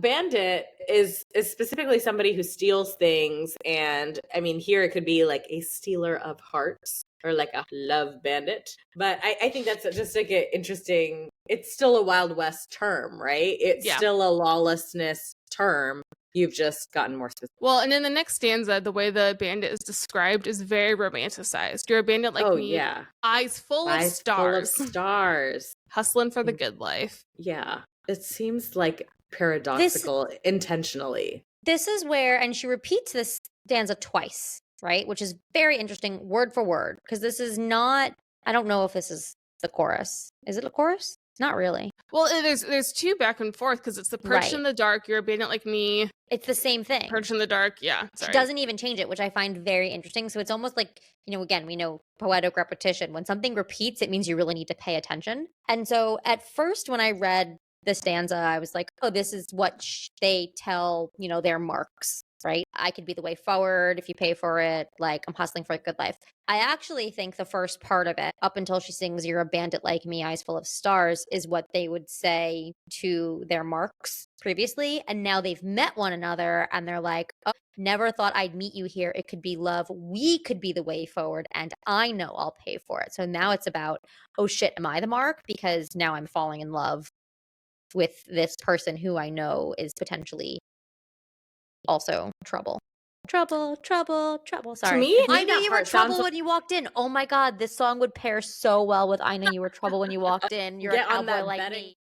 Bandit is specifically somebody who steals things, and I mean, here it could be like a stealer of hearts or like a love bandit. But I think that's just like an interesting. It's still a Wild West term, right? It's still a lawlessness term. You've just gotten more specific. Well, and in the next stanza, the way the bandit is described is very romanticized. You're a bandit like me, eyes full of stars, hustling for the good life. Yeah, it seems like paradoxical intentionally. This is where, and she repeats this stanza twice, right? Which is very interesting, word for word, because this is not, I don't know if this is the chorus. Is it a chorus? Not really. Well, there's two back and forth because it's the perch in the dark, you're a bandit like me. It's the same thing. Perch in the dark, yeah. Sorry. She doesn't even change it, which I find very interesting. So it's almost like, again, we know poetic repetition. When something repeats, it means you really need to pay attention. And so at first when I read the stanza, I was like, oh, this is what they tell, their marks, right? I could be the way forward if you pay for it. Like, I'm hustling for a good life. I actually think the first part of it, up until she sings, you're a bandit like me, eyes full of stars, is what they would say to their marks previously. And now they've met one another and they're like, oh, never thought I'd meet you here. It could be love. We could be the way forward. And I know I'll pay for it. So now it's about, oh shit, am I the mark? Because now I'm falling in love with this person who I know is potentially also trouble. Trouble. Sorry. To me, I knew you were trouble when you walked in. Oh my God, this song would pair so well with I Know You Were Trouble When You Walked In. You're a cowboy like me.